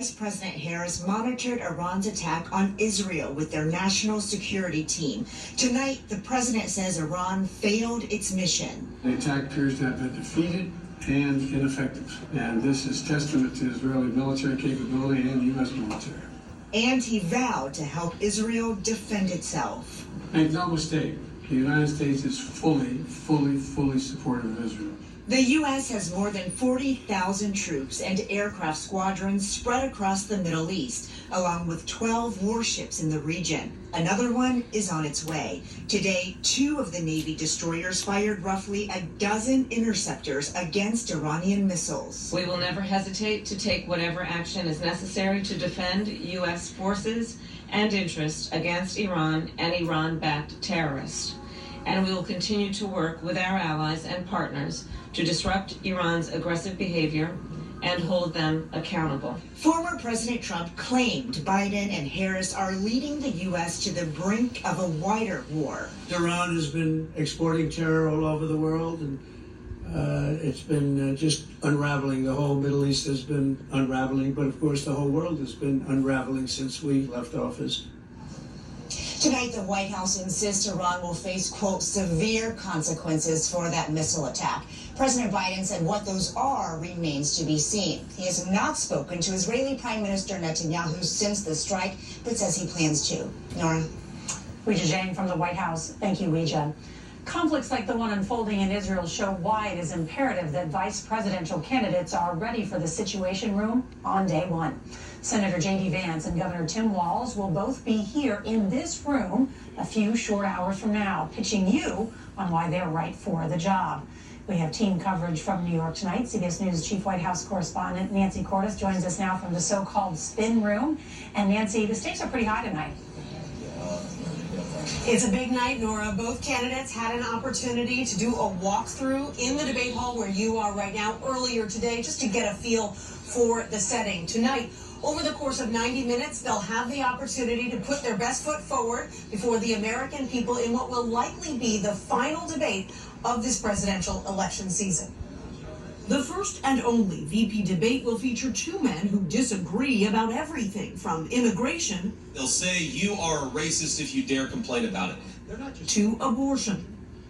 Vice President Harris monitored Iran's attack on Israel with their national security team. Tonight, the president says Iran failed its mission. The attack appears to have been defeated and ineffective, and this is testament to Israeli military capability and U.S. military. And he vowed to help Israel defend itself. Make no mistake, the United States is fully supportive of Israel. The U.S. has more than 40,000 troops and aircraft squadrons spread across the Middle East, along with 12 warships in the region. Another one is on its way. Today, 2 of the Navy destroyers fired roughly a dozen interceptors against Iranian missiles. We will never hesitate to take whatever action is necessary to defend U.S. forces and interests against Iran and Iran-backed terrorists. And we will continue to work with our allies and partners to disrupt Iran's aggressive behavior and hold them accountable. Former President Trump claimed Biden and Harris are leading the U.S. to the brink of a wider war. Iran has been exporting terror all over the world, and it's been just unraveling. The whole Middle East has been unraveling, but of course the whole world has been unraveling since we left office. Tonight, the White House insists Iran will face, quote, severe consequences for that missile attack. President Biden said what those are remains to be seen. He has not spoken to Israeli Prime Minister Netanyahu since the strike, but says he plans to. Nora? Weijia Jiang from the White House. Thank you, Weijia. Conflicts like the one unfolding in Israel show why it is imperative that vice presidential candidates are ready for the Situation Room on day one. Senator J.D. Vance and Governor Tim Walz will both be here in this room a few short hours from now, pitching you on why they're right for the job. We have team coverage from New York tonight. CBS News Chief White House Correspondent Nancy Cordes joins us now from the so-called spin room. And Nancy, the stakes are pretty high tonight. It's a big night, Nora. Both candidates had an opportunity to do a walkthrough in the debate hall where you are right now earlier today, just to get a feel for the setting. Tonight, over the course of 90 minutes, they'll have the opportunity to put their best foot forward before the American people in what will likely be the final debate of this presidential election season. The first and only VP debate will feature 2 men who disagree about everything from immigration. They'll say you are a racist if you dare complain about it. They're not just to abortion.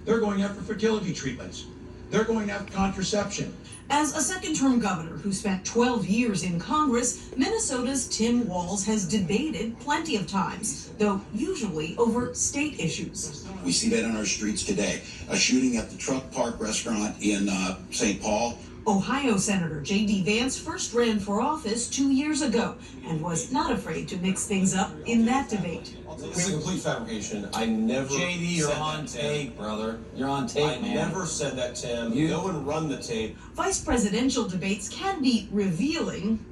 They're going after fertility treatments. They're going after contraception. As a second-term governor who spent 12 years in Congress, Minnesota's Tim Walz has debated plenty of times, though usually over state issues. We see that on our streets today. A shooting at the Truck Park restaurant in St. Paul. Ohio Senator J.D. Vance first ran for office 2 years ago and was not afraid to mix things up in that debate. It's a complete fabrication. I never JD, you're on tape, brother. You're on tape, man. I never said that, Tim. Go and run the tape. Vice presidential debates can be revealing,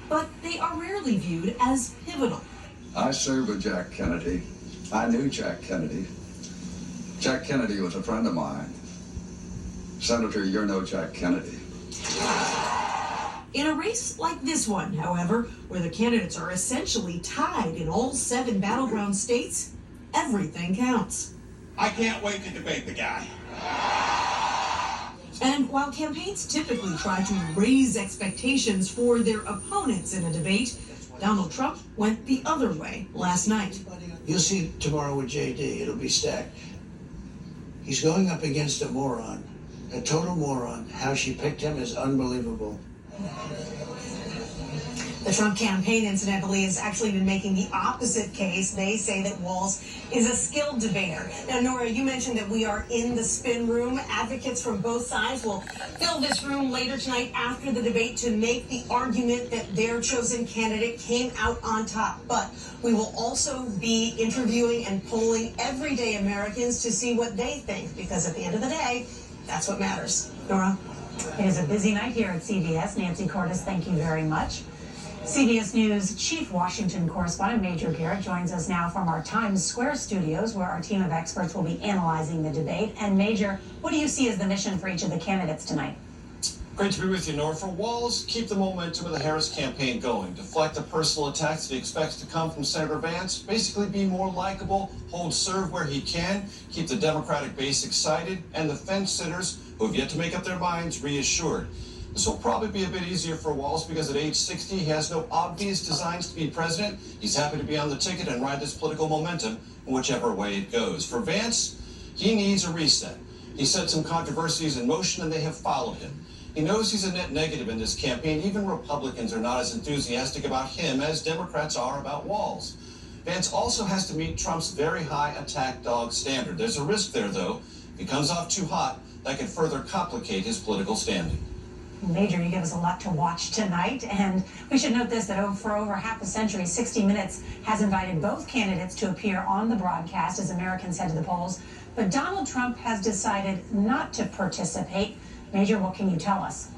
but they are rarely viewed as pivotal. I served with Jack Kennedy. I knew Jack Kennedy. Jack Kennedy was a friend of mine. Senator, you're no Jack Kennedy. In a race like this one, however, where the candidates are essentially tied in all 7 battleground states, everything counts. I can't wait to debate the guy. And while campaigns typically try to raise expectations for their opponents in a debate, Donald Trump went the other way last night. You'll see tomorrow with JD, it'll be stacked. He's going up against a moron, a total moron. How she picked him is unbelievable. The Trump campaign, incidentally, has actually been making the opposite case. They say that Walz is a skilled debater. Now, Nora, you mentioned that we are in the spin room. Advocates from both sides will fill this room later tonight after the debate to make the argument that their chosen candidate came out on top. But we will also be interviewing and polling everyday Americans to see what they think, because at the end of the day, that's what matters. Nora? It is a busy night here at CBS. Nancy Cordes, thank you very much. CBS News Chief Washington Correspondent Major Garrett joins us now from our Times Square studios, where our team of experts will be analyzing the debate. And Major, what do you see as the mission for each of the candidates tonight? Great to be with you, Nora. For Walz, keep the momentum of the Harris campaign going. Deflect the personal attacks he expects to come from Senator Vance. Basically be more likable, hold serve where he can, keep the Democratic base excited, and the fence sitters, who have yet to make up their minds, reassured. This will probably be a bit easier for Walz because at age 60, he has no obvious designs to be president. He's happy to be on the ticket and ride this political momentum in whichever way it goes. For Vance, he needs a reset. He set some controversies in motion and they have followed him. He knows he's a net negative in this campaign. Even Republicans are not as enthusiastic about him as Democrats are about Walz. Vance also has to meet Trump's very high attack dog standard. There's a risk there, though. If he comes off too hot, that could further complicate his political standing. Major, you give us a lot to watch tonight, and we should note this, that for over half a century, 60 Minutes has invited both candidates to appear on the broadcast as Americans head to the polls, but Donald Trump has decided not to participate. Major, what can you tell us?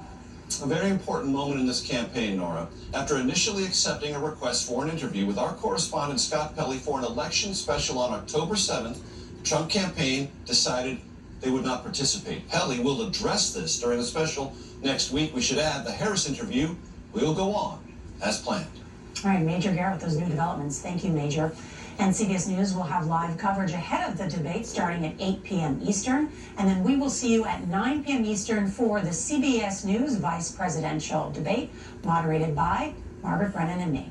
A very important moment in this campaign, Nora. After initially accepting a request for an interview with our correspondent Scott Pelley for an election special on October 7th, the Trump campaign decided they would not participate. Pelley will address this during the special next week. We should add the Harris interview will go on as planned. All right, Major Garrett, those new developments. Thank you, Major. And CBS News will have live coverage ahead of the debate starting at 8 p.m. Eastern. And then we will see you at 9 p.m. Eastern for the CBS News Vice Presidential Debate, moderated by Margaret Brennan and me.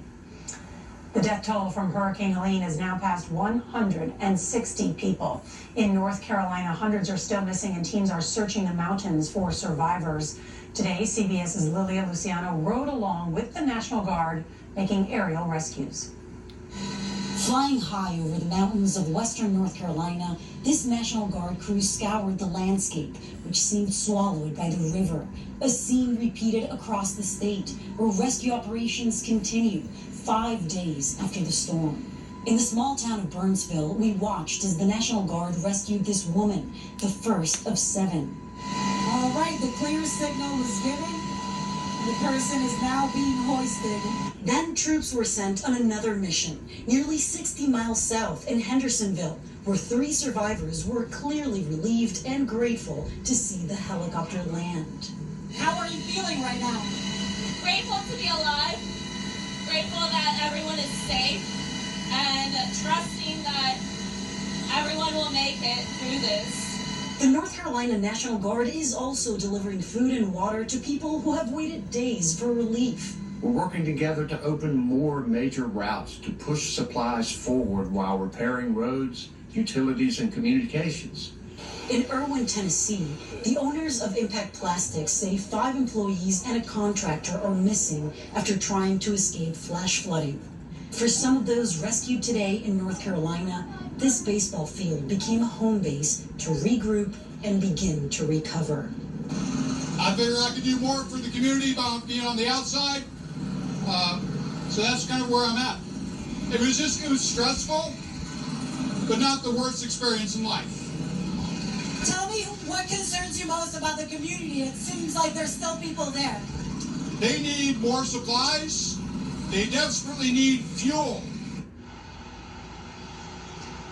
The death toll from Hurricane Helene has now passed 160 people. In North Carolina, hundreds are still missing and teams are searching the mountains for survivors. Today, CBS's Lilia Luciano rode along with the National Guard, making aerial rescues. Flying high over the mountains of western North Carolina, this National Guard crew scoured the landscape, which seemed swallowed by the river. A scene repeated across the state, where rescue operations continue 5 days after the storm. In the small town of Burnsville, we watched as the National Guard rescued this woman, the first of 7. All right, the clear signal was given. The person is now being hoisted. Then troops were sent on another mission, nearly 60 miles south in Hendersonville, where 3 survivors were clearly relieved and grateful to see the helicopter land. How are you feeling right now? Grateful to be alive, grateful that everyone is safe, and trusting that everyone will make it through this. The North Carolina National Guard is also delivering food and water to people who have waited days for relief. We're working together to open more major routes to push supplies forward while repairing roads, utilities, and communications. In Irwin, Tennessee, the owners of Impact Plastics say 5 employees and a contractor are missing after trying to escape flash flooding. For some of those rescued today in North Carolina, this baseball field became a home base to regroup and begin to recover. I figured I could do more for the community by being on the outside. So that's kind of where I'm at. It was stressful, but not the worst experience in life. Tell me what concerns you most about the community. It seems like there's still people there. They need more supplies. They desperately need fuel.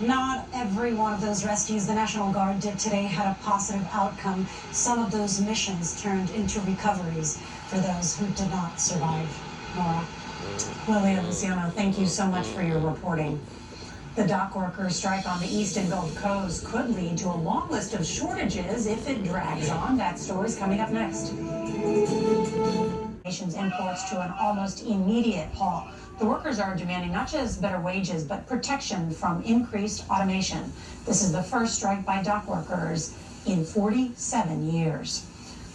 Not every one of those rescues the National Guard did today had a positive outcome. Some of those missions turned into recoveries for those who did not survive. Nora. Lilia Luciano, thank you so much for your reporting. The dock workers' strike on the East and Gulf Coast could lead to a long list of shortages if it drags on. That story's coming up next. Nation's imports to an almost immediate halt. The workers are demanding not just better wages, but protection from increased automation. This is the first strike by dock workers in 47 years.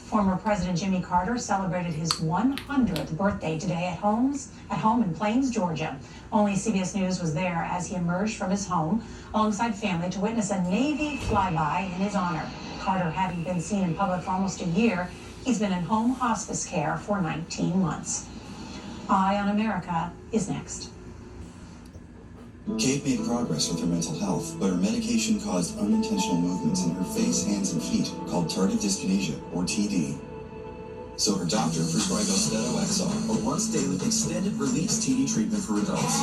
Former President Jimmy Carter celebrated his 100th birthday today at home in Plains, Georgia. Only CBS News was there as he emerged from his home alongside family to witness a Navy flyby in his honor. Carter hadn't been seen in public for almost a year. He's been in home hospice care for 19 months. Eye on America is next. Kate made progress with her mental health, but her medication caused unintentional movements in her face, hands, and feet called tardive dyskinesia, or TD. So her doctor prescribed Austedo XR, a once-daily extended-release TD treatment for adults.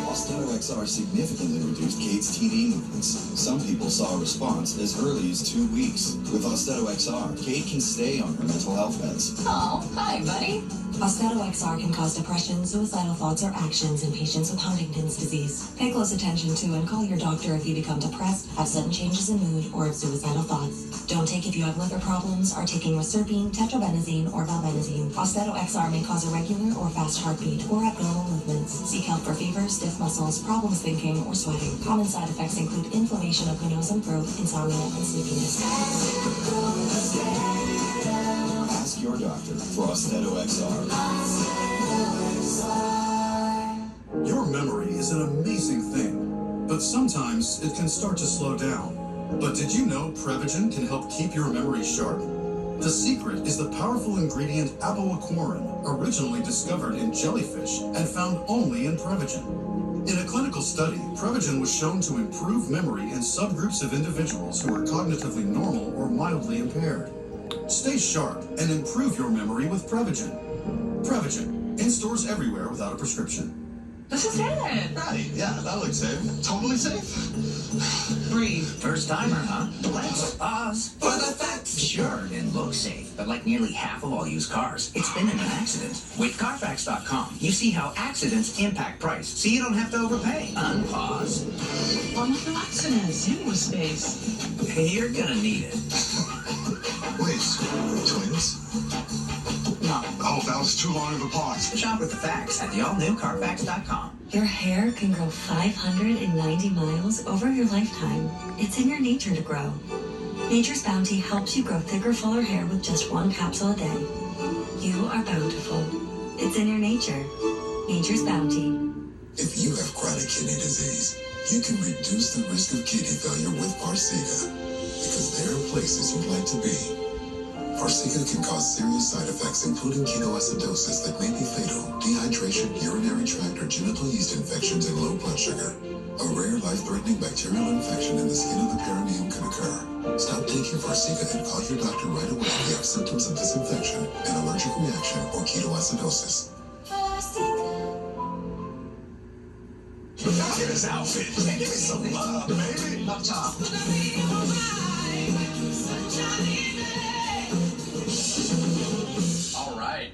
Austedo XR significantly reduced Kate's TD movements. Some people saw a response as early as 2 weeks. With Austedo XR, Kate can stay on her mental health meds. Oh, hi, buddy. Austedo XR can cause depression, suicidal thoughts, or actions in patients with Huntington's disease. Pay close attention to and call your doctor if you become depressed, have sudden changes in mood, or have suicidal thoughts. Don't take if you have liver problems, are taking reserpine, tetrabenazine, or valbenazine. Austedo XR may cause irregular or fast heartbeat or abnormal movements. Seek help for fever, stiff muscles, problems thinking, or sweating. Common side effects include inflammation of the nose and throat, insomnia, and sleepiness. Ask your doctor for Austedo XR. Your memory is an amazing thing, but sometimes it can start to slow down. But did you know Prevagen can help keep your memory sharp? The secret is the powerful ingredient aboquarin, originally discovered in jellyfish and found only in Prevagen. In a clinical study, Prevagen was shown to improve memory in subgroups of individuals who are cognitively normal or mildly impaired. Stay sharp and improve your memory with Prevagen. Prevagen, in stores everywhere without a prescription. This is it. Right, yeah, that looks safe. Totally safe. Breathe. First timer, huh? Let's pause for the facts. Sure, it looks safe, but like nearly half of all used cars, it's been in an accident. With Carfax.com, you see how accidents impact price, so you don't have to overpay. Unpause. What about the accidents? You was space. You're gonna need it. Wait, twins? No. Oh, that was too long of a pause. Shop with the facts at the all-new Carfax.com. Your hair can grow 590 miles over your lifetime. It's in your nature to grow. Nature's Bounty helps you grow thicker, fuller hair with just one capsule a day. You are bountiful. It's in your nature. Nature's Bounty. If you have chronic kidney disease, you can reduce the risk of kidney failure with Farxiga, because there are places you'd like to be. Farxiga can cause serious side effects, including ketoacidosis that may be fatal, dehydration, urinary tract or genital yeast infections, and low blood sugar. A rare life-threatening bacterial infection in the skin of the perineum can occur. Stop taking Farxiga and call your doctor right away if you have symptoms of this infection, an allergic reaction, or ketoacidosis. Look at this outfit. Man, give me some love, baby. Up top. All right.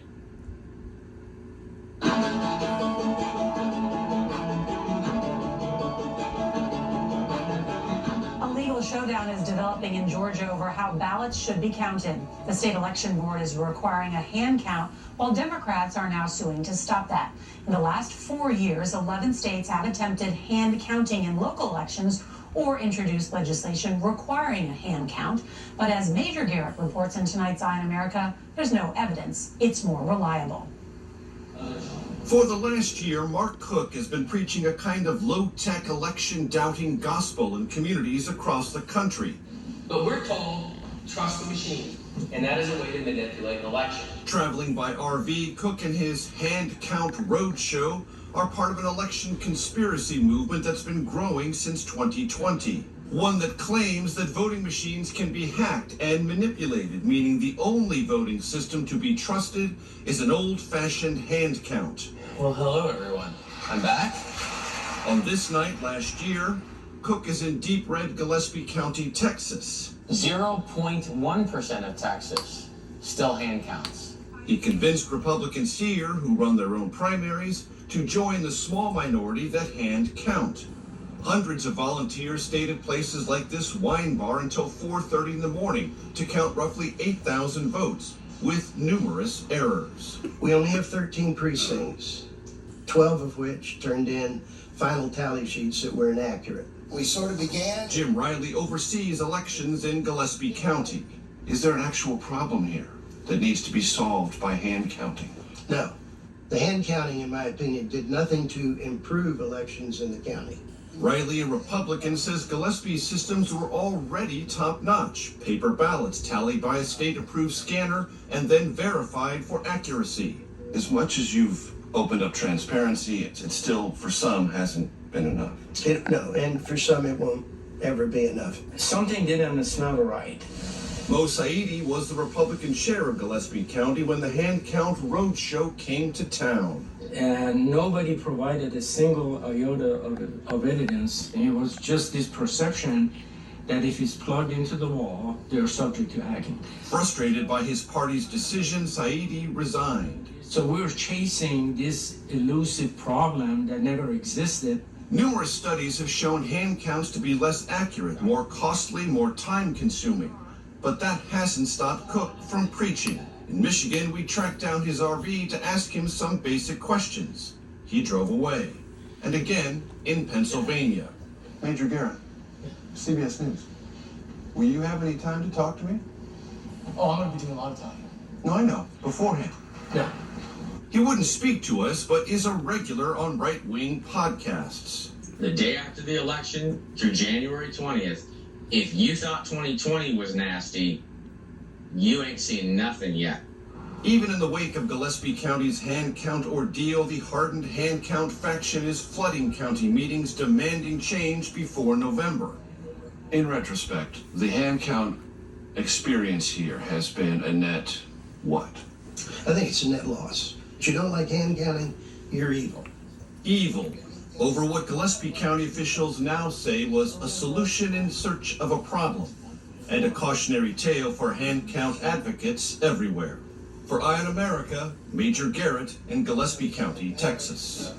A legal showdown is developing in Georgia over how ballots should be counted. The state election board is requiring a hand count, while Democrats are now suing to stop that. In the last 4 years, 11 states have attempted hand counting in local elections or introduced legislation requiring a hand count. But as Major Garrett reports in tonight's Eye on America, there's no evidence it's more reliable. For the last year, Mark Cook has been preaching a kind of low-tech election-doubting gospel in communities across the country. But we're told, trust the machine, and that is a way to manipulate an election. Traveling by RV, Cook and his Hand Count Roadshow are part of an election conspiracy movement that's been growing since 2020. One that claims that voting machines can be hacked and manipulated, meaning the only voting system to be trusted is an old-fashioned hand count. Well, hello, everyone. I'm back. On this night last year, Cook is in deep red Gillespie County, Texas. 0.1% of Texas still hand counts. He convinced Republicans here, who run their own primaries, to join the small minority that hand count. Hundreds of volunteers stayed at places like this wine bar until 4:30 in the morning to count roughly 8,000 votes, with numerous errors. We only have 13 precincts, 12 of which turned in final tally sheets that were inaccurate. We sort of began. Jim Riley oversees elections in Gillespie County. Is there an actual problem here that needs to be solved by hand counting? No. The hand counting, in my opinion, did nothing to improve elections in the county. Riley, a Republican, says Gillespie's systems were already top-notch. Paper ballots tallied by a state-approved scanner and then verified for accuracy. As much as you've opened up transparency, it still, for some, hasn't been enough. No, and for some it won't ever be enough. Something didn't smell right. Mo Saidi was the Republican chair of Gillespie County when the Hand Count Roadshow came to town. And nobody provided a single iota of evidence. And it was just this perception that if it's plugged into the wall, they're subject to hacking. Frustrated by his party's decision, Saidi resigned. So we're chasing this elusive problem that never existed. Numerous studies have shown hand counts to be less accurate, more costly, more time-consuming. But that hasn't stopped Cook from preaching. In Michigan, we tracked down his RV to ask him some basic questions. He drove away. And again, in Pennsylvania. Major Garrett, CBS News. Will you have any time to talk to me? Oh, I'm going to be doing a lot of talking. No, I know. Beforehand. Yeah. He wouldn't speak to us, but is a regular on right-wing podcasts. The day after the election through January 20th, if you thought 2020 was nasty, you ain't seen nothing yet. Even in the wake of Gillespie County's hand count ordeal, the hardened hand count faction is flooding county meetings demanding change before November. In retrospect, the hand count experience here has been a net what? I think it's a net loss. If you don't like hand counting, you're evil. Evil over what Gillespie County officials now say was a solution in search of a problem, and a cautionary tale for hand count advocates everywhere. For Eye on America, Major Garrett in Gillespie County, Texas.